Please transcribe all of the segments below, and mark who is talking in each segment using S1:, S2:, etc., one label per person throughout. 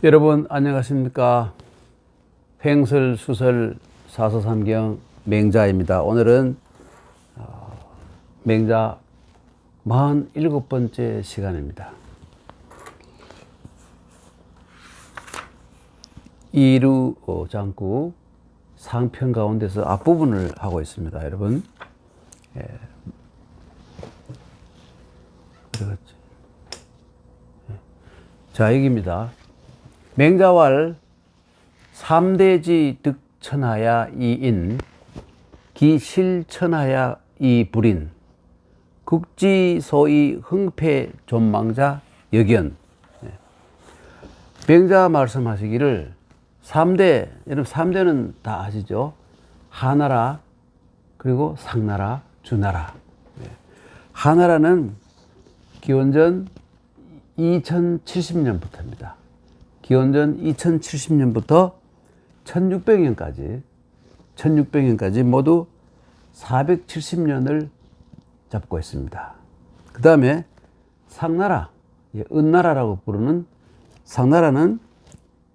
S1: 여러분 안녕하십니까. 횡설수설 사서삼경 맹자입니다. 오늘은 맹자 47번째 시간입니다. 이루장구 상편 가운데서 앞부분을 하고 있습니다. 여러분 그렇죠. 자, 여기입니다. 맹자왈 삼대지 득천하야 이인 기실천하야 이불인 국지소이 흥패 존망자 여견. 맹자 말씀하시기를 3대, 여러분 3대는 다 아시죠? 하나라, 그리고 상나라, 주나라. 하나라는 기원전 2070년부터입니다. 기원전 2070년부터 1600년까지 모두 470년을 잡고 있습니다. 그 다음에 상나라, 은나라라고 부르는 상나라는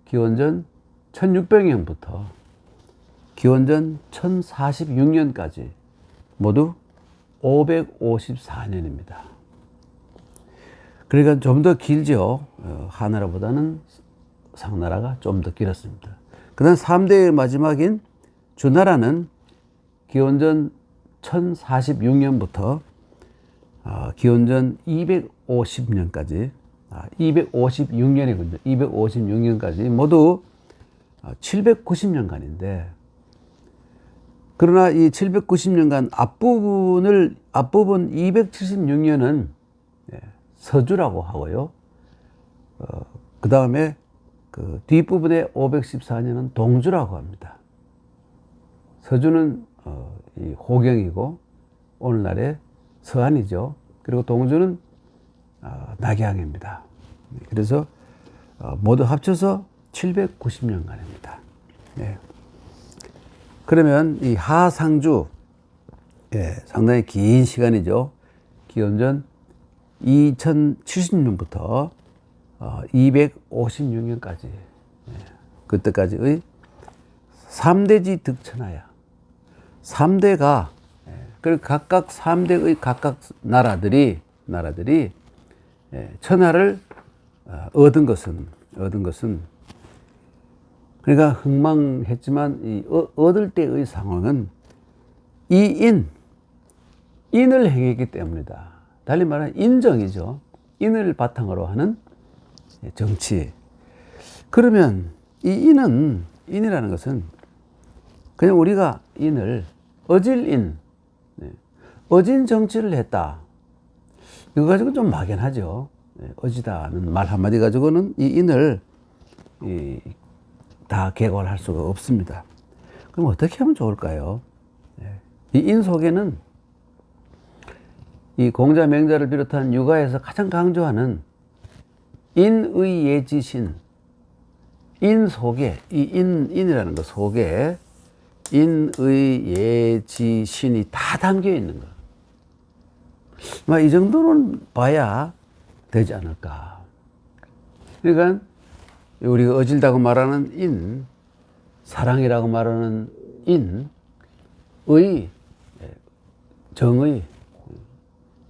S1: 기원전 1600년부터 기원전 1046년까지 모두 554년입니다. 그러니까 좀 더 길죠. 하나라보다는 상나라가 좀 더 길었습니다. 그 다음 3대의 마지막인 주나라는 기원전 1046년부터 기원전 250년까지 256년이군요. 256년까지 모두 790년간인데, 그러나 이 790년간 앞부분 276년은 서주라고 하고요. 그 다음에 그 뒷부분의 514년은 동주라고 합니다. 서주는 이 호경이고 오늘날의 서안이죠. 그리고 동주는 낙양입니다. 그래서 모두 합쳐서 790년간입니다. 네. 그러면 이 하상주, 상당히 긴 시간이죠. 기원전 2070년부터 256년까지, 그때까지의 3대지 득천하야. 3대가, 그리고 각각 3대의 각각 나라들이 천하를 얻은 것은, 그러니까 흥망했지만 이 얻을 때의 상황은 인을 행했기 때문이다. 달리 말하면 인정이죠. 인을 바탕으로 하는 정치. 그러면 이 인이라는 것은 그냥 우리가 인을 어진 정치를 했다. 이거 가지고 좀 막연하죠. 어지다는 말 한마디 가지고는 이 인을 다 객관할 수가 없습니다. 그럼 어떻게 하면 좋을까요? 이 인 속에는 이 공자 맹자를 비롯한 육아에서 가장 강조하는 인의 예지신, 인 속에, 이 인이라는 것 속에 인의 예지신이 다 담겨 있는 것. 이 정도는 봐야 되지 않을까. 그러니까 우리가 어질다고 말하는 인, 사랑이라고 말하는 인, 정의,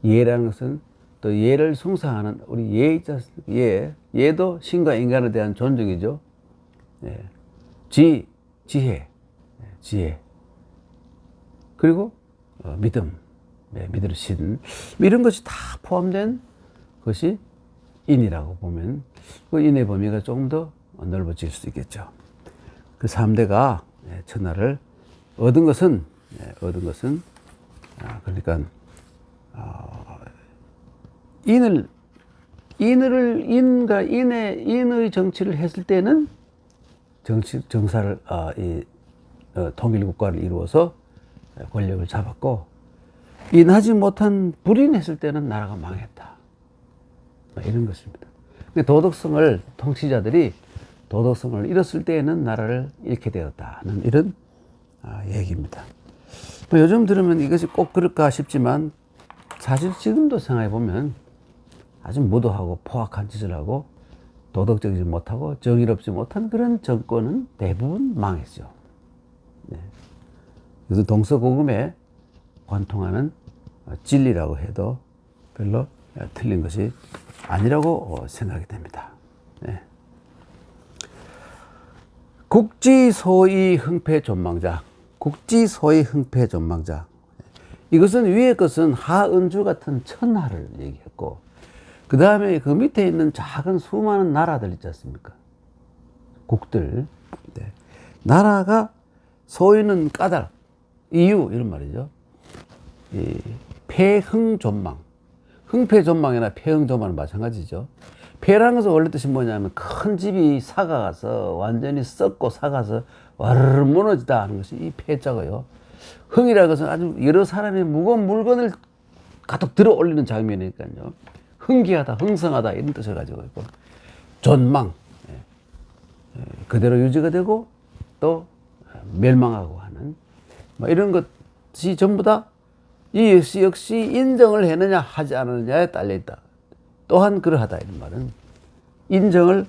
S1: 예라는 것은 또 예를 숭상하는 우리 예 있지 않습니까? 예도 신과 인간에 대한 존중이죠. 지혜. 그리고 믿음, 믿을 신, 이런 것이 다 포함된 것이 인이라고 보면 그 인의 범위가 조금 더 넓어질 수 있겠죠. 그 3대가 천하를 얻은 것은 그러니까 인의 정치를 했을 때는 정사를 통일국가를 이루어서 권력을 잡았고, 인하지 못한 불인했을 때는 나라가 망했다. 이런 것입니다. 통치자들이 도덕성을 잃었을 때에는 나라를 잃게 되었다는 이런 얘기입니다. 요즘 들으면 이것이 꼭 그럴까 싶지만 사실 지금도 생각해 보면 아주 무도하고 포악한 짓을 하고 도덕적이지 못하고 정의롭지 못한 그런 정권은 대부분 망했죠. 네. 그래서 동서고금에 관통하는 진리라고 해도 별로 틀린 것이 아니라고 생각이 됩니다. 네. 국지소위 흥패존망자. 국지소위 흥패존망자. 이것은 위의 것은 하은주 같은 천하를 얘기했고, 그 다음에 그 밑에 있는 작은 수많은 나라들 있지 않습니까? 국들. 네. 나라가 소위는 까닭, 이유, 이런 말이죠. 이 폐흥존망. 흥패존망이나 폐흥존망은 마찬가지죠. 폐라는 것은 원래 뜻이 뭐냐면 큰 집이 사가서 완전히 썩고 사가서 와르르 무너지다 하는 것이 이 폐자고요. 흥이라는 것은 아주 여러 사람의 무거운 물건을 가득 들어 올리는 장면이니까요. 흥기하다, 흥성하다 이런 뜻을 가지고 있고, 존망, 그대로 유지가 되고 또 멸망하고 하는 뭐 이런 것이 전부 다 이 역시 인정을 했느냐 하지 않았느냐에 딸려 있다. 또한 그러하다 이런 말은 인정을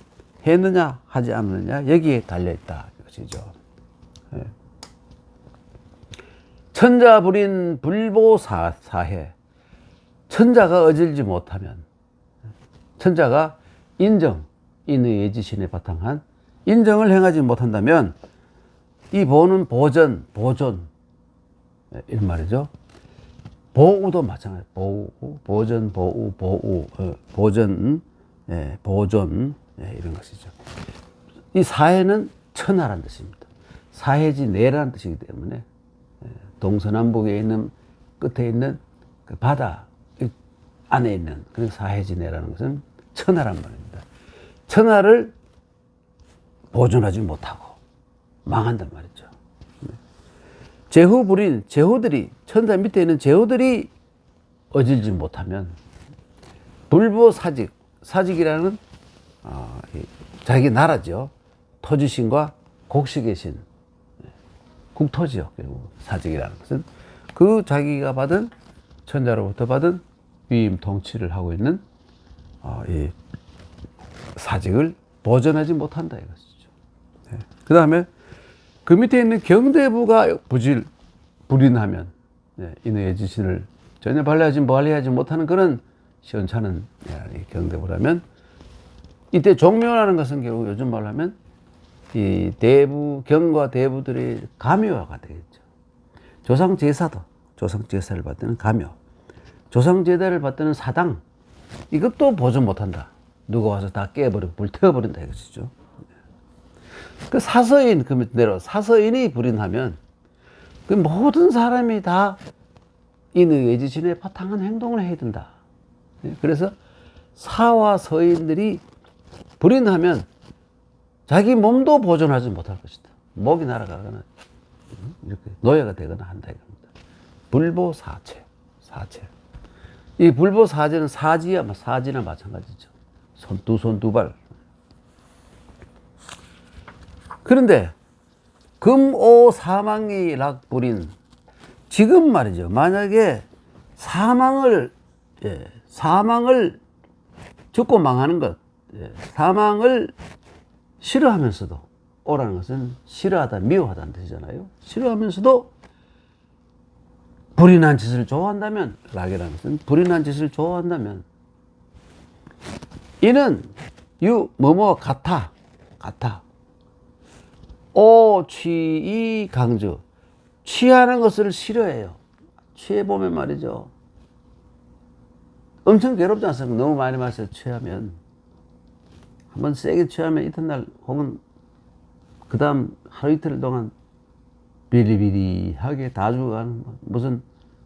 S1: 했느냐 하지 않느냐 여기에 달려 있다 이것이죠. 천자불인 불보사해. 천자가 어질지 못하면, 천자가 인정, 인의 지신에 바탕한 인정을 행하지 못한다면 이 보는 보전, 이런 말이죠. 보우도 마찬가지. 보우, 보전, 보우, 보전, 보존, 이런 것이죠. 이 사해는 천하란 뜻입니다. 사해지 내라는 뜻이기 때문에 동서남북에 있는 끝에 있는 그 바다 안에 있는 그런 사해지 내라는 것은 천하란 말입니다. 천하를 보존하지 못하고 망한단 말이죠. 제후불인, 제후들이, 천자 밑에 있는 제후들이 어질지 못하면 불보사직, 사직이라는 자기 나라죠. 토지신과 곡식의 신, 국토지요. 그리고 사직이라는 것은 그 자기가 받은 천자로부터 받은 위임 통치를 하고 있는 이 사직을 보존하지 못한다 이것이죠. 그 다음에 그 밑에 있는 경대부가 불인하면, 인의 지신을 전혀 발휘하지 못하는 그런 시원찮은 경대부라면, 이때 종묘라는 것은 결국 요즘 말로 하면 이 경과 대부들의 가묘화가 되겠죠. 조상제사도, 조상제사를 받드는 가묘, 조상제사를 받드는 사당, 이것도 보존 못한다. 누가 와서 다 깨버리고 불태워버린다 이것이죠. 그 사서인, 그 밑대로 사서인이 불인하면 그 모든 사람이 다 인의 지신에 바탕한 행동을 해야 된다. 그래서 사와 서인들이 불인하면 자기 몸도 보존하지 못할 것이다. 목이 날아가거나 이렇게 노예가 되거나 한다 이겁니다. 불보사체, 사체. 이 불보사제는 사지나 마찬가지죠. 손 두 발. 그런데 금오 사망이 락불인, 지금 말이죠. 만약에 사망을 죽고 망하는 것, 사망을 싫어하면서도, 오라는 것은 싫어하다, 미워하다는 뜻이잖아요. 싫어하면서도 불인한 짓을 좋아한다면, 락이라는 것은 불인한 짓을 좋아한다면, 이는 같아. 취이 강주, 취하는 것을 싫어해요. 취해보면 말이죠. 엄청 괴롭지 않습니까? 너무 많이 마셔서 취하면. 한번 세게 취하면 이튿날 혹은 그 다음 하루 이틀 동안 비리비리하게 다 죽어가는, 무슨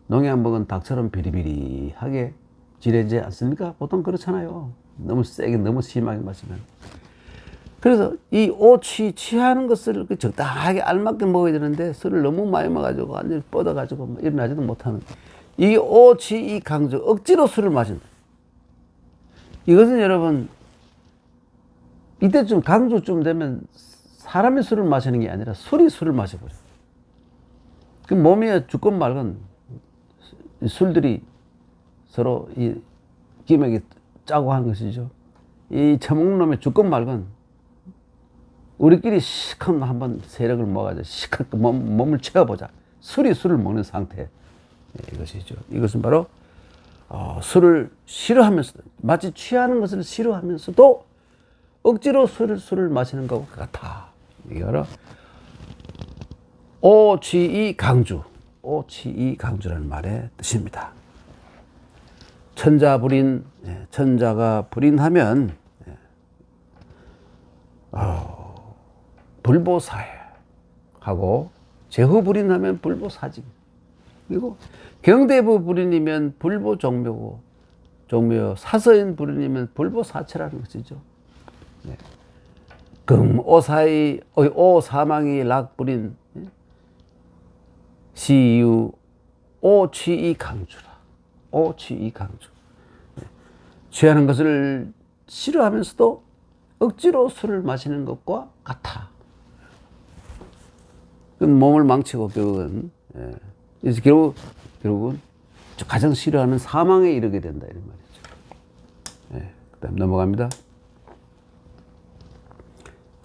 S1: 농약 먹은 닭처럼 비리비리하게 지내지 않습니까? 보통 그렇잖아요. 너무 세게, 너무 심하게 마시면. 그래서 이 취하는 것을 적당하게 알맞게 먹어야 되는데 술을 너무 많이 먹어가지고 완전히 뻗어가지고 일어나지도 못하는 이 이 강주, 억지로 술을 마신다. 이것은 여러분 이때쯤 강주쯤 되면 사람이 술을 마시는 게 아니라 술이 술을 마셔버려요. 그 몸에 죽건 말건 술들이 서로 이 기맥이 짜고 하는 것이죠. 이 처먹는 놈의 주권 말건 우리끼리 시커먼 한번 세력을 모아가지고 시커먼 몸을 채워보자. 술이 술을 먹는 상태. 이것이죠. 이것은 바로 술을 싫어하면서도 마치 취하는 것을 싫어하면서도 억지로 술을 마시는 것과 같아. 이게 바로 오취이 강주, 오취이 강주라는 말의 뜻입니다. 천자불인, 천자가 불인하면 불보사해 하고 제후불인하면 불보사직. 그리고 경대부 불인이면 불보종묘고 종묘 사서인 불인이면 불보사체라는 것이죠. 금오사의 오사망이 락불인 시유 오취이 강주라. 오취이 강주. 취하는 것을 싫어하면서도 억지로 술을 마시는 것과 같아. 몸을 망치고 결국은 그래서 결국은 가장 싫어하는 사망에 이르게 된다 이런 말이죠. 그다음 넘어갑니다.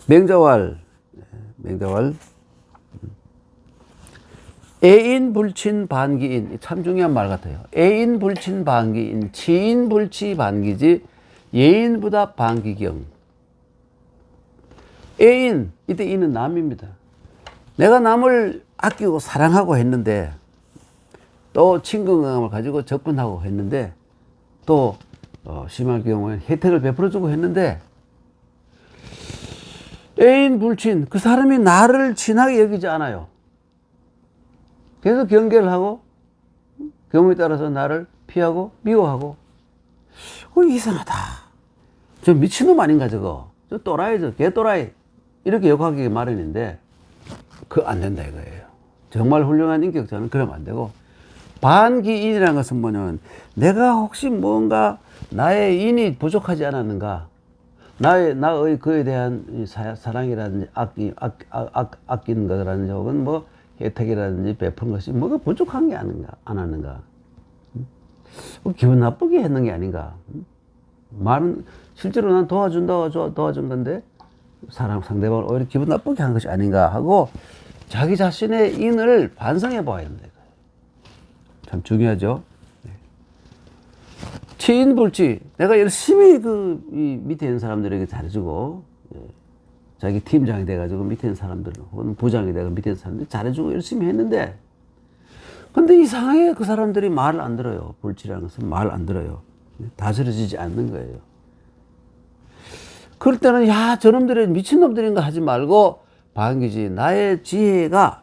S1: 맹자왈 애인 불친 반기인 참 중요한 말 같아요. 애인 불친 반기인 치인 불치 반기지 예인보다 반기경. 애인 이때 이는 남입니다. 내가 남을 아끼고 사랑하고 했는데 또 친근감을 가지고 접근하고 했는데 또 심할 경우에는 혜택을 베풀어주고 했는데 애인 불친 그 사람이 나를 친하게 여기지 않아요. 계속 경계를 하고 경우에 따라서 나를 피하고 미워하고 이상하다. 저 미친놈 아닌가 저거. 저 또라이 저 개또라이 이렇게 욕하기 마련인데 그거 안 된다 이거예요. 정말 훌륭한 인격자는 그러면 안 되고 반기인이라는 것은 뭐냐면 내가 혹시 뭔가 나의 인이 부족하지 않았는가 나의 그에 대한 사랑이라든지 아끼는 거라든지 혹은 뭐 혜택이라든지 베푼 것이 뭐가 부족한 게 안 하는가 기분 나쁘게 했는 게 아닌가 말은 실제로 난 도와준 건데 상대방을 오히려 기분 나쁘게 한 것이 아닌가 하고 자기 자신의 인을 반성해 봐야 된다. 참 중요하죠. 치인불치 내가 열심히 이 밑에 있는 사람들에게 잘해주고 자기 팀장이 돼가지고 밑에 있는 사람들 혹은 부장이 돼가 밑에 있는 사람들 잘해주고 열심히 했는데 근데 이상하게 그 사람들이 말을 안 들어요. 불치라는 것은 말 안 들어요. 다스려지지 않는 거예요. 그럴 때는 야 저놈들이 미친놈들인가 하지 말고 반기지 나의 지혜가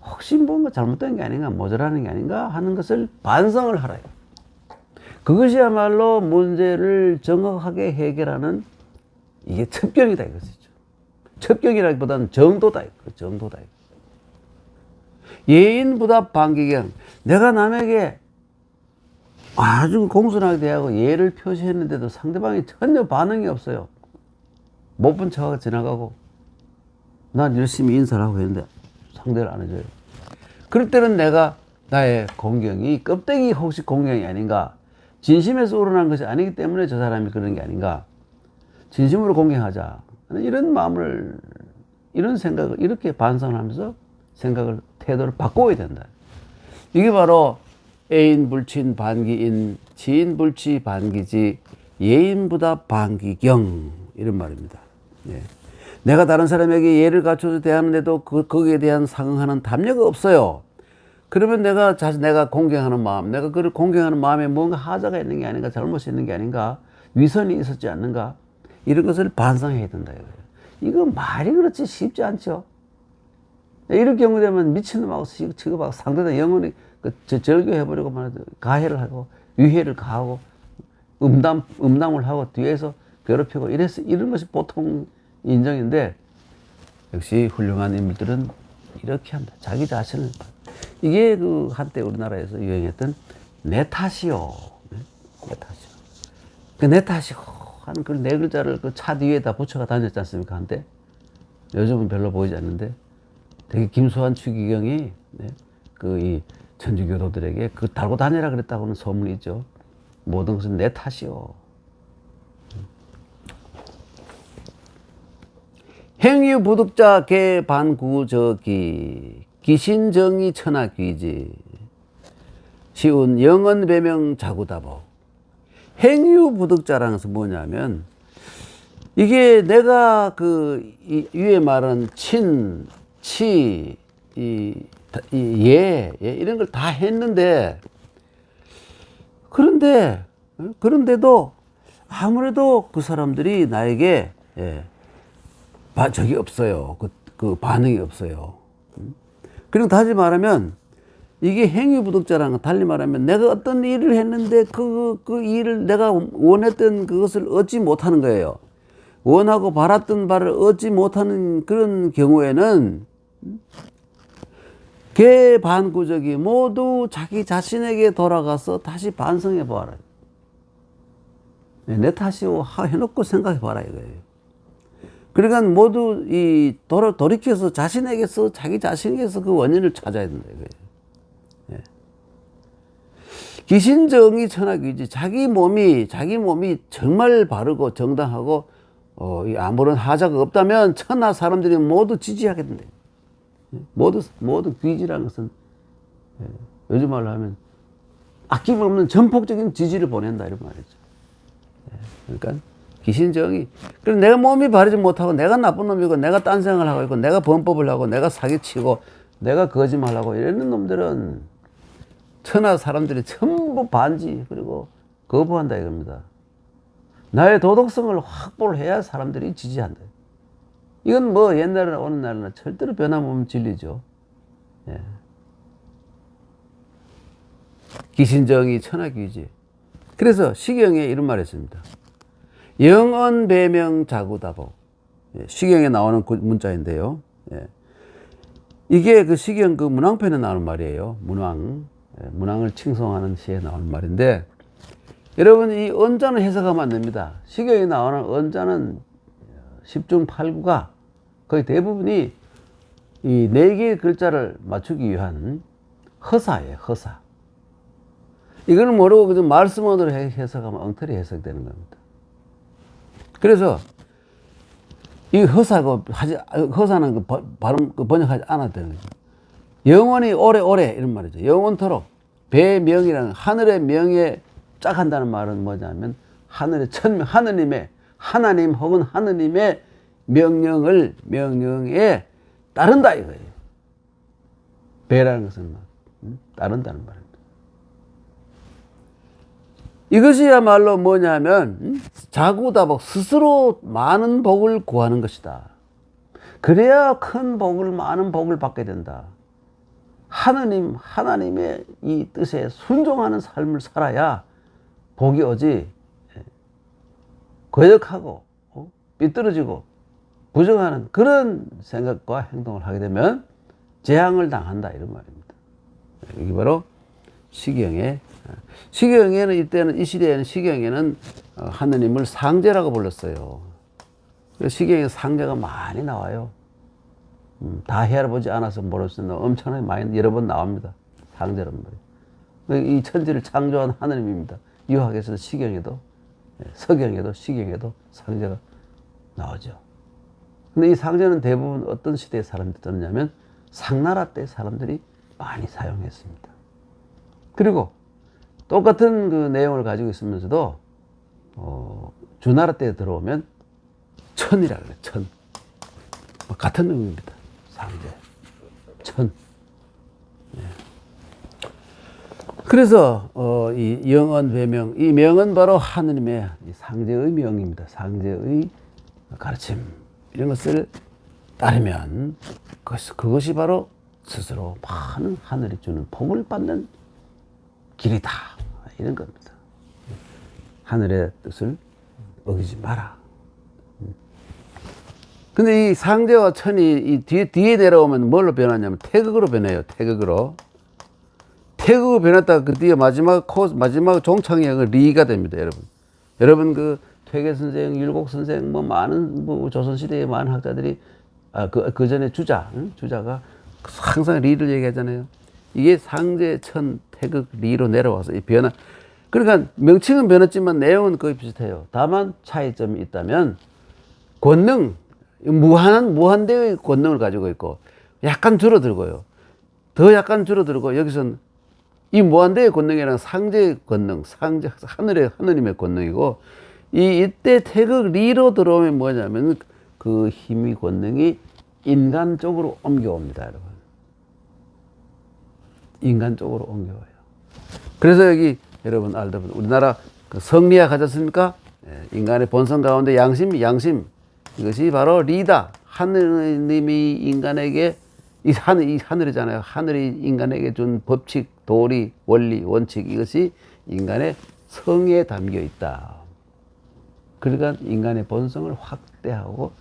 S1: 혹시 뭔가 잘못된 게 아닌가 모자라는 게 아닌가 하는 것을 반성을 하라요. 그것이야말로 문제를 정확하게 해결하는 이게 첩경이다 이것이죠. 첩경이라기보다는 정도다 정도다. 예인보다 반기경 내가 남에게 아주 공손하게 대하고 예를 표시했는데도 상대방이 전혀 반응이 없어요. 못 본 척하고 지나가고 난 열심히 인사를 하고 했는데 상대를 안 해줘요. 그럴 때는 내가 나의 공경이 껍데기 혹시 공경이 아닌가 진심에서 우러난 것이 아니기 때문에 저 사람이 그런 게 아닌가 진심으로 공경하자 이런 마음을 이런 생각을 이렇게 반성하면서 생각을 태도를 바꿔야 된다. 이게 바로 애인 불친 반기인 지인 불치 반기지 예인보다 반기경 이런 말입니다. 내가 다른 사람에게 예를 갖춰서 대하는데도 거기에 대한 상응하는 담력이 없어요. 그러면 내가 공경하는 마음, 내가 그를 공경하는 마음에 뭔가 하자가 있는 게 아닌가, 잘못이 있는 게 아닌가, 위선이 있었지 않는가, 이런 것을 반성해야 된다. 이거 말이 그렇지 쉽지 않죠. 이럴 경우 되면 미친놈하고 취급하고 상대방 영원히 절교해버리고 가해를 하고 위해를 가하고 음담을 하고 뒤에서 괴롭히고 이런 것이 보통 인정인데 역시 훌륭한 인물들은 이렇게 한다. 자기 자신을 이게 그 한때 우리나라에서 유행했던 내 탓이요. 내 탓이요. 내 탓이요. 하는 그 네 글자를 그 차 뒤에다 붙여가 다녔지 않습니까? 한때. 요즘은 별로 보이지 않는데 되게 김수환 추기경이 이 천주교도들에게 그 달고 다니라 그랬다고는 소문이 있죠. 모든 것은 내 탓이요. 행유부득자 개반구저기 기신정의 천하귀지 시운 영언배명 자구다보. 행유부득자라는 것은 뭐냐면 이게 내가 그 위에 말한 친, 치, 예, 이런 걸 다 했는데 그런데도 아무래도 그 사람들이 나에게 적이 없어요. 그 반응이 없어요. 그리고 다시 말하면 이게 행위부득자라는 건 달리 말하면 내가 어떤 일을 했는데 그 일을 내가 원했던 그것을 얻지 못하는 거예요. 원하고 바랐던 바를 얻지 못하는 그런 경우에는 개반구적이 모두 자기 자신에게 돌아가서 다시 반성해 보아라. 내 탓이오 해놓고 생각해 봐라 이거예요. 그러니까 모두 돌이켜서 자신에게서 자기 자신에게서 그 원인을 찾아야 된다 이거예요. 예. 기신정의 천하귀지. 자기 몸이 정말 바르고 정당하고 아무런 하자가 없다면 천하 사람들이 모두 지지하게 된다. 모두 귀지라는 것은 요즘 말로 하면 아낌없는 전폭적인 지지를 보낸다 이런 말이죠. 그러니까 기신정의. 그럼 내가 몸이 바르지 못하고 내가 나쁜 놈이고 내가 딴 생각을 하고 있고 내가 범법을 하고 내가 사기치고 내가 거짓말하고 이러는 놈들은 천하 사람들이 전부 반지 그리고 거부한다 이겁니다. 나의 도덕성을 확보를 해야 사람들이 지지한다. 이건 뭐 옛날이나 오늘날이나 절대로 변함없는 진리죠. 예. 기신정의 천하귀지. 그래서 시경에 이런 말이 있습니다. 영언배명 자구다보. 시경에 나오는 문자인데요. 이게 그 시경 그 문왕편에 나오는 말이에요. 문왕을 칭송하는 시에 나오는 말인데, 여러분 이 언자는 해석하면 안 됩니다. 시경에 나오는 언자는 10중 8구가 거의 대부분이 이 4개의 글자를 맞추기 위한 허사예요. 허사. 이거는 모르고 그냥 말씀으로 해석하면 엉터리 해석되는 겁니다. 그래서 이 허사는 발음 번역하지 않아도 되는 거죠. 영원히 오래오래 이런 말이죠. 영원토록. 배명이라는 하늘의 명에 짝 한다는 말은 뭐냐면 하늘의 하나님 혹은 하느님의 명령에 따른다 이거예요. 배라는 것은 따른다는 말입니다. 이것이야말로 뭐냐면 자구다복, 스스로 많은 복을 구하는 것이다. 그래야 큰 복을, 많은 복을 받게 된다. 하나님의 이 뜻에 순종하는 삶을 살아야 복이 오지. 거역하고 삐뚤어지고 부정하는 그런 생각과 행동을 하게 되면 재앙을 당한다 이런 말입니다. 이게 바로 시경에는 이 시대에는 시경에는 하느님을 상제라고 불렀어요. 그래서 시경에 상제가 많이 나와요. 다 헤아려보지 않아서 모를 수 있는 엄청나게 많이 여러 번 나옵니다. 상제란 말이에요. 이 천지를 창조한 하느님입니다. 유학에서도 시경에도 서경에도 시경에도 상제가 나오죠. 근데 이 상제는 대부분 어떤 시대의 사람들이 썼냐면 상나라 때 사람들이 많이 사용했습니다. 그리고 똑같은 그 내용을 가지고 있으면서도 주나라 때 들어오면 천이라고 해요. 천. 같은 놈입니다. 상제. 천. 네. 그래서 이 영언배명, 이 명은 바로 하느님의 상제의 명입니다. 상제의 가르침. 이런 것을 따르면 그것이 바로 스스로 많은 하늘이 주는 복을 받는 길이다. 이런 겁니다. 하늘의 뜻을 어기지 마라. 근데 이 상제와 천이 이 뒤에 내려오면 뭘로 변하냐면 태극으로 변해요. 태극으로 변했다가 그 뒤에 마지막 종창이 리가 됩니다. 여러분 그 퇴계 선생, 율곡 선생, 많은 조선시대의 많은 학자들이 그 전에 주자가 항상 리를 얘기하잖아요. 이게 상제, 천, 태극, 리로 내려와서 이 변화. 그러니까 명칭은 변했지만 내용은 거의 비슷해요. 다만 차이점이 있다면 권능, 무한대의 권능을 가지고 있고, 약간 줄어들고요. 더 약간 줄어들고, 여기서는 이 무한대의 권능이란 상제의 권능, 하느님의 권능이고, 이때 태극 리로 들어오면 뭐냐면, 그 힘의 권능이 인간 쪽으로 옮겨옵니다, 여러분. 인간 쪽으로 옮겨와요. 그래서 여기 여러분 알다시피 우리나라 그 성리학 하지 않습니까? 인간의 본성 가운데 양심 이것이 바로 리다. 하느님이 인간에게 이 하늘이잖아요. 하늘이 인간에게 준 법칙, 도리, 원리, 원칙 이것이 인간의 성에 담겨 있다. 그러니까 인간의 본성을 확대하고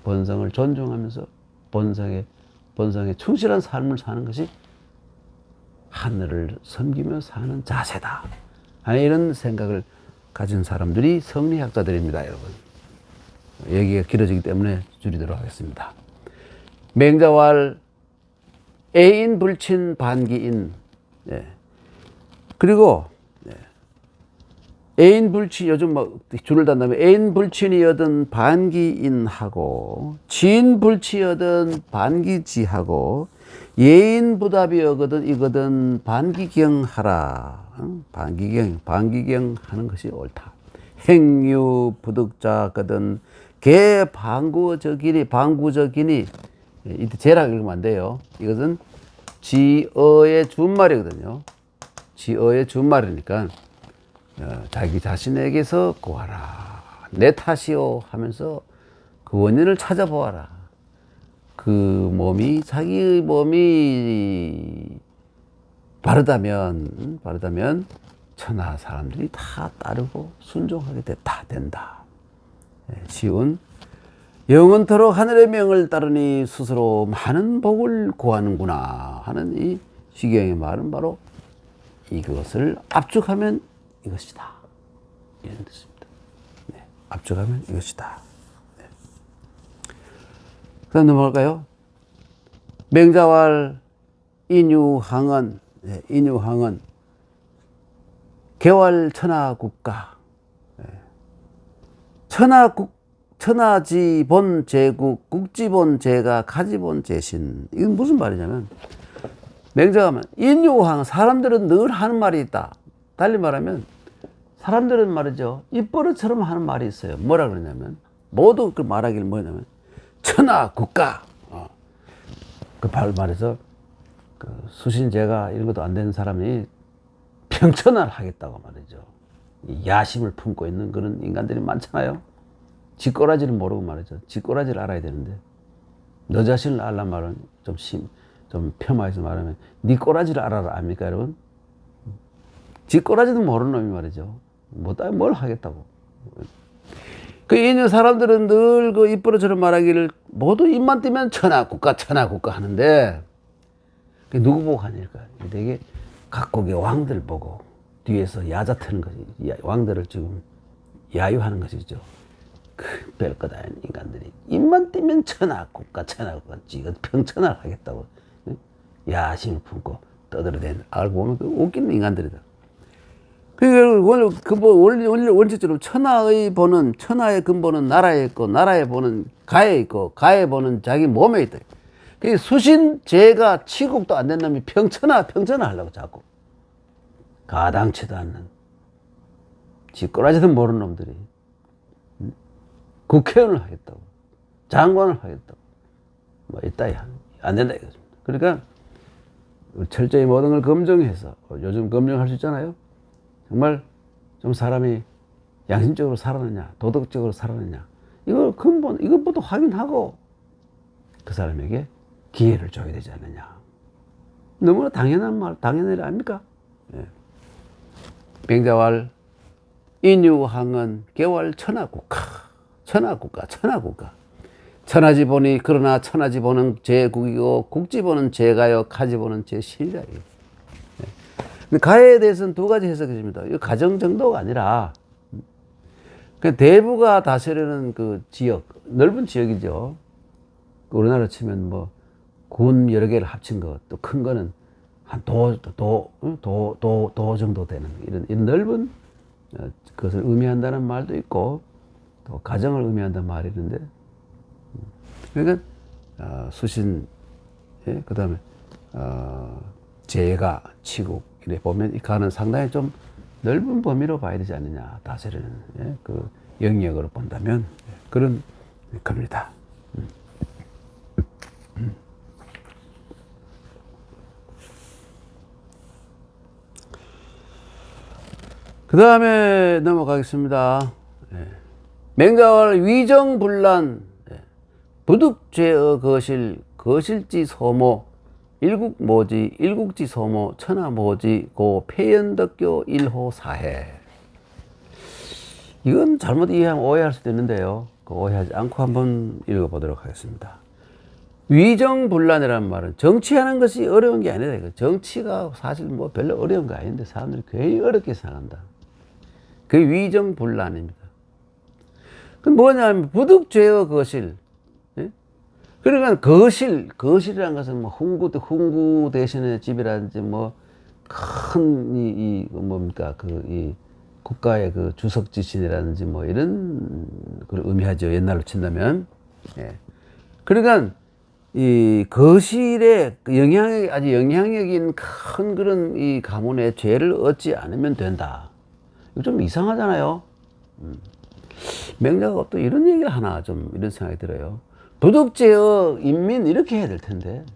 S1: 본성을 존중하면서 본성에 충실한 삶을 사는 것이 하늘을 섬기며 사는 자세다. 이런 생각을 가진 사람들이 성리학자들입니다, 여러분. 얘기가 길어지기 때문에 줄이도록 하겠습니다. 맹자왈 애인 불친 반기인. 그리고 애인 불친 요즘 뭐 줄을 단다면 애인 불친이여든 반기인하고 지인 불치여든 반기지하고 예인 부답이여거든 이거든 반기경하라. 반기경 하는 것이 옳다. 행유 부득자거든 개 방구적이니 이때 제락 읽으면 안 돼요. 이것은 지어의 준말이거든요. 지어의 준말이니까 자기 자신에게서 구하라. 내 탓이요 하면서 그 원인을 찾아보아라. 자기의 몸이 바르다면 천하 사람들이 다 따르고 순종하게 된다. 시운 영원토록 하늘의 명을 따르니 스스로 많은 복을 구하는구나 하는 이 시경의 말은 바로 이것을 압축하면 이것이다. 이런 뜻입니다. 압축하면 이것이다. 그다음 넘어갈까요? 맹자왈 인유항은 개왈 천하국가. 천하지본 제국, 국지본 제가, 가지본 제신. 이건 무슨 말이냐면, 맹자가 하면, 인유항, 사람들은 늘 하는 말이 있다. 달리 말하면, 사람들은 말이죠. 입버릇처럼 하는 말이 있어요. 뭐라 그러냐면, 모두 그 말하기를 뭐냐면, 천하국가. 그 말해서, 그 수신제가 이런 것도 안 되는 사람이 평천하를 하겠다고 말이죠. 야심을 품고 있는 그런 인간들이 많잖아요. 쥐꼬라지를 모르고 말이죠. 쥐꼬라지를 알아야 되는데, 너 자신을 알란 말은 좀 폄하해서 말하면, 네 꼬라지를 알아라. 압니까, 여러분? 쥐꼬라지도 모르는 놈이 말이죠. 뭘 하겠다고. 그 인류 사람들은 늘 그 입버릇처럼 말하기를 모두 입만 띄면 천하국가 하는데, 그게 누구 보고 하니까? 되게 각국의 왕들 보고 뒤에서 야자 트는 거지. 왕들을 지금 야유하는 것이죠. 그 별것 아닌 인간들이 입만 띄면 천하국가 지가 평천하를 하겠다고 야심을 품고 떠들어댄. 알고 보면 그 웃기는 인간들이다. 원칙적으로 천하의 근본은 나라에 있고, 나라의 본은 가에 있고, 가의 본은 자기 몸에 있다. 그 수신제가 치국도 안 된 놈이 평천하 하려고 자꾸. 가당치도 않는, 쥐꼬라지도 모르는 놈들이 국회의원을 하겠다고, 장관을 하겠다고, 뭐 이따야 안 된다 이거죠. 그러니까 철저히 모든 걸 검증해서, 요즘 검증할 수 있잖아요. 정말 좀 사람이 양심적으로 살아느냐, 도덕적으로 살아느냐, 이걸 근본, 이것부터 확인하고 그 사람에게 기회를 줘야 되지 않느냐. 너무나 당연한 일 아닙니까? 맹자왈 인유항은 개왈 천하국가. 천하지본이 그러나 천하지본은 제국이고 국지본은 제가요, 가지본은 제신이라. 가에 대해서는 두 가지 해석이 있습니다. 이 가정 정도가 아니라 대부가 다스리는 그 지역, 넓은 지역이죠. 우리나라 치면 뭐 군 여러 개를 합친 것, 또 큰 거는 한 도 정도 되는 이런 넓은 그것을 의미한다는 말도 있고, 또 가정을 의미한다는 말이 있는데, 그러니까 수신, 예? 그 다음에 재가, 치국 이래 보면 이 가는 상당히 좀 넓은 범위로 봐야 되지 않느냐, 다스리는, 예? 그 영역으로 본다면 그런 겁니다. 그 다음에 넘어가겠습니다. 예. 맹자월 위정불란, 예. 부득죄의 거실, 거실지 소모, 일국모지, 일국지 소모, 천하모지, 고 폐연덕교 일호 사해. 이건 잘못 이해하면 오해할 수도 있는데요. 오해하지 않고 한번 읽어보도록 하겠습니다. 위정불란이라는 말은 정치하는 것이 어려운 게 아니라, 정치가 사실 뭐 별로 어려운 거 아닌데 사람들이 괜히 어렵게 생각한다. 그게 위정불란입니다. 그 뭐냐면 부득죄의 거실. 예? 그러니까 거실이라는 것은 뭐 훈구 대신의 집이라든지 뭐 큰 뭡니까 이 국가의 그 주석 지신이라든지 뭐 이런 걸 의미하죠. 옛날로 친다면. 예. 그러니까 이 거실에 아주 영향력인 큰 그런 이 가문의 죄를 얻지 않으면 된다. 이거 좀 이상하잖아요. 맹자가 또 이런 얘기를 하나 좀 이런 생각이 들어요. 도덕죄의 인민 이렇게 해야 될 텐데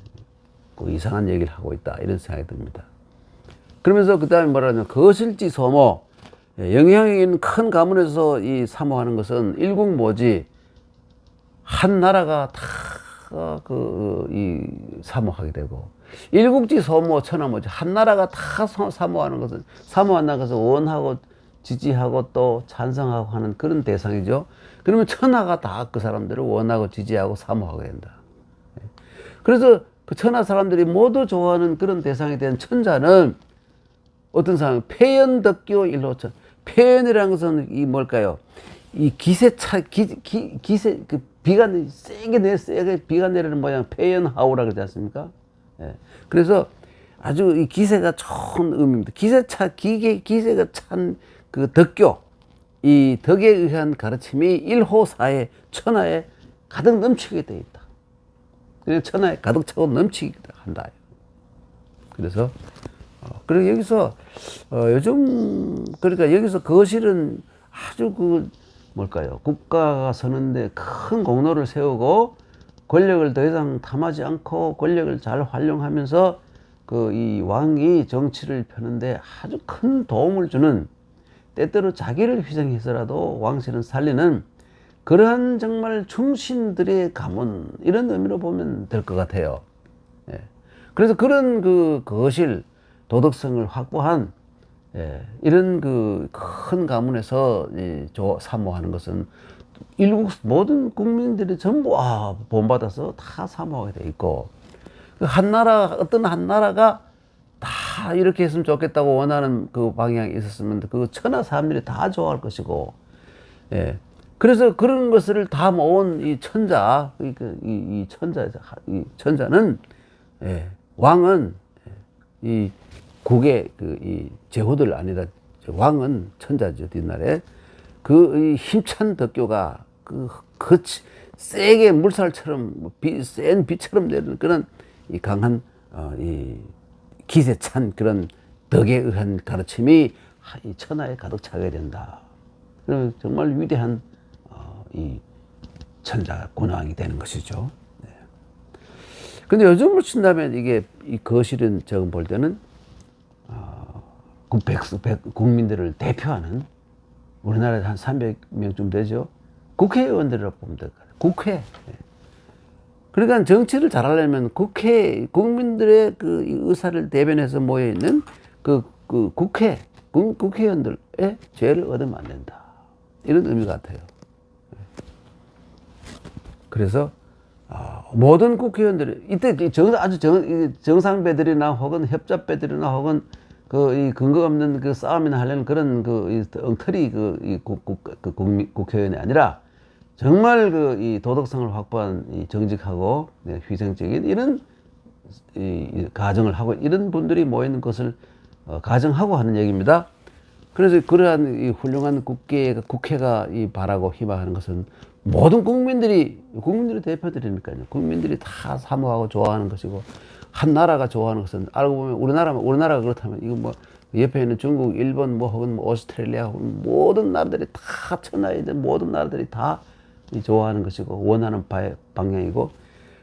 S1: 그 이상한 얘기를 하고 있다 이런 생각이 듭니다. 그러면서 그 다음에 뭐라냐면 거실지 소모, 영향력 있는 큰 가문에서 이 사모하는 것은 일국모지, 한 나라가 다 사모하게 되고, 일국지 소모 천하모지, 한 나라가 다 사모하는 것은, 사모한다는 것은 원하고 지지하고 또 찬성하고 하는 그런 대상이죠. 그러면 천하가 다 그 사람들을 원하고 지지하고 사모하게 된다. 그래서 그 천하 사람들이 모두 좋아하는 그런 대상이 된 천자는 어떤 사람, 폐연덕교 일호천. 폐연이라는 것은 이 뭘까요? 이 기세차, 기세, 그 세게 비가 내리는 모양 폐연하우라 그러지 않습니까? 예. 그래서 아주 이 기세가 좋은 의미입니다. 기세가 찬 그 덕교, 이 덕에 의한 가르침이 일호사에, 천하에 가득 넘치게 되어 있다. 그래서 천하에 가득 차고 넘치게 한다. 그래서, 그리고 여기서, 요즘, 그러니까 여기서 거실은 아주 뭘까요? 국가가 서는데 큰 공로를 세우고 권력을 더 이상 탐하지 않고 권력을 잘 활용하면서 이 왕이 정치를 펴는데 아주 큰 도움을 주는, 때때로 자기를 희생해서라도 왕실은 살리는 그러한 정말 충신들의 가문, 이런 의미로 보면 될 것 같아요. 예. 그래서 그런 거실, 도덕성을 확보한, 예, 이런 큰 가문에서 사모하는 것은 모든 국민들이 전부 본받아서 다 사모하게 돼 있고, 어떤 한 나라가 다 이렇게 했으면 좋겠다고 원하는 그 방향이 있었으면 그 천하 사람들이 다 좋아할 것이고, 예. 그래서 그런 것을 다 모은 이 천자, 이 천자는, 예, 왕은 이 국의 이 제후들 아니다. 왕은 천자죠, 뒷날에. 이 힘찬 덕교가 세게 물살처럼, 센 비처럼 내리는 그런 이 강한, 이 기세찬 그런 덕에 의한 가르침이 이 천하에 가득 차게 된다. 그럼 정말 위대한, 이 천자 군왕이 되는 것이죠. 네. 근데 요즘으로 친다면 이 거실은 저금 볼 때는, 국민들을 대표하는, 우리나라에 한 300명쯤 되죠. 국회의원들이라고 보면 될 것 같아요. 국회. 그러니까 정치를 잘하려면 국민들의 그 의사를 대변해서 모여있는 국회의원들의 죄를 얻으면 안 된다. 이런 의미 같아요. 그래서, 모든 국회의원들이, 이때 정상배들이나 혹은 협잡배들이나 혹은 이 근거 없는 싸움이나 하려는 그런 엉터리 국회의원이 아니라 정말 이 도덕성을 확보한 이 정직하고 희생적인 이런 이 가정을 하고 이런 분들이 모이는 것을 가정하고 하는 얘기입니다. 그래서 그러한 이 훌륭한 국회가 이 바라고 희망하는 것은 모든 국민들이 대표들이니까요. 국민들이 다 사모하고 좋아하는 것이고, 한 나라가 좋아하는 것은 알고 보면 우리나라가 그렇다면 이거 뭐 옆에 있는 중국, 일본 뭐 혹은 뭐 오스트레일리아 혹은 모든 나라들이 다 천하이든 모든 나라들이 다 좋아하는 것이고 원하는 방향이고,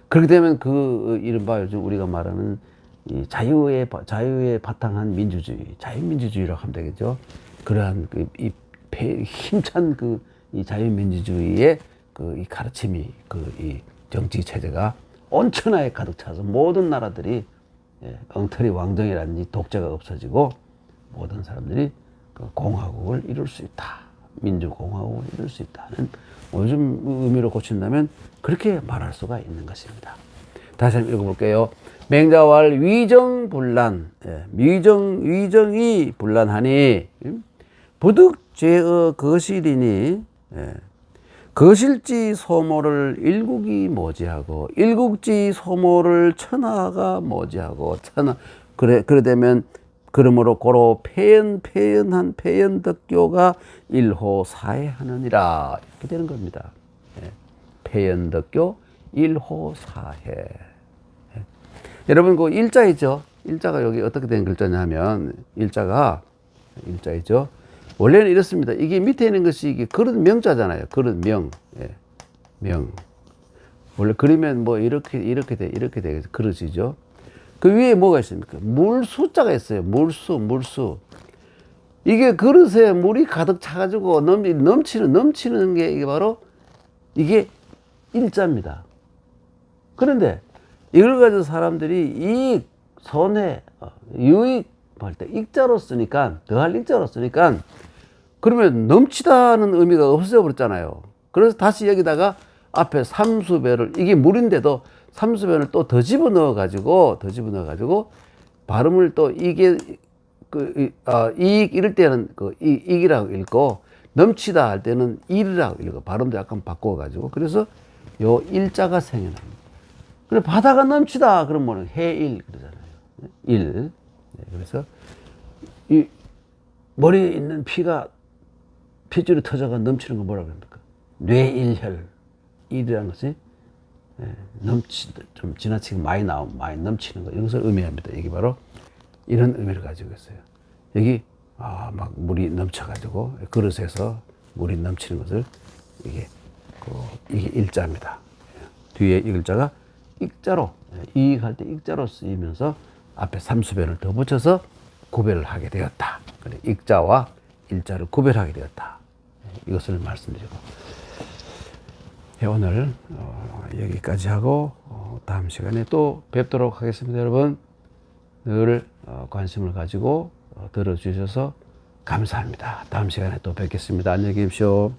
S1: 그렇게 되면 그 이른바 요즘 우리가 말하는 이 자유에 바탕한 민주주의, 자유민주주의라고 하면 되겠죠. 그러한 힘찬 이 자유민주주의의 이 가르침이 이 정치 체제가 온 천하에 가득 차서 모든 나라들이 엉터리 왕정이라는 독재가 없어지고 모든 사람들이 그 공화국을 이룰 수 있다. 민주공화국을 이룰 수 있다는 요즘 의미로 고친다면 그렇게 말할 수가 있는 것입니다. 다시 한번 읽어볼게요. 맹자왈 위정불란, 위정이 불란하니 부득죄의 거실이니 거실지 소모를 일국이 모지하고 일국지 소모를 천하가 모지하고 그러되면 그러므로 고로 폐연한 폐연덕교가 일호사해하느니라 이렇게 되는 겁니다. 폐연덕교 일호사해. 여러분 그 일자이죠. 일자가 여기 어떻게 된 글자냐 하면 일자이죠. 원래는 이렇습니다. 이게 밑에 있는 것이 이게 그릇 명자잖아요. 그릇 명. 명. 원래 그리면 뭐 이렇게 되겠죠. 그릇이죠. 그 위에 뭐가 있습니까? 물수자가 있어요. 물수. 이게 그릇에 물이 가득 차가지고 넘치는 게 이게 바로 이게 일자입니다. 그런데 이걸 가지고 사람들이 이익, 손해, 유익 할 때 익자로 쓰니까, 더할 익자로 쓰니까 그러면 넘치다는 의미가 없어져 버렸잖아요. 그래서 다시 여기다가 앞에 삼수배를, 이게 물인데도 삼수변을 또 더 집어넣어 가지고 발음을 또 이게 이익 이럴 때는 이익이라고 읽고 넘치다 할 때는 일이라고 읽고 발음도 약간 바꿔 가지고 그래서 요 일자가 생겨납니다. 그래 바다가 넘치다 그러면 해일 그러잖아요. 일. 그래서 이 머리에 있는 핏줄이 터져가 넘치는 거 뭐라고 합니까? 뇌일혈. 일이라는 것이 좀 지나치게 많이 넘치는 거, 이것을 의미합니다. 이게 바로 이런 의미를 가지고 있어요. 여기, 막 물이 넘쳐가지고, 그릇에서 물이 넘치는 것을, 이게 일자입니다. 뒤에 이 글자가 익자로, 이익할 때 익자로 쓰이면서 앞에 삼수변을 더 붙여서 구별을 하게 되었다. 그래, 익자와 일자를 구별하게 되었다. 이것을 말씀드리고. 오늘 여기까지 하고 다음 시간에 또 뵙도록 하겠습니다. 여러분 늘 관심을 가지고 들어주셔서 감사합니다. 다음 시간에 또 뵙겠습니다. 안녕히 계십시오.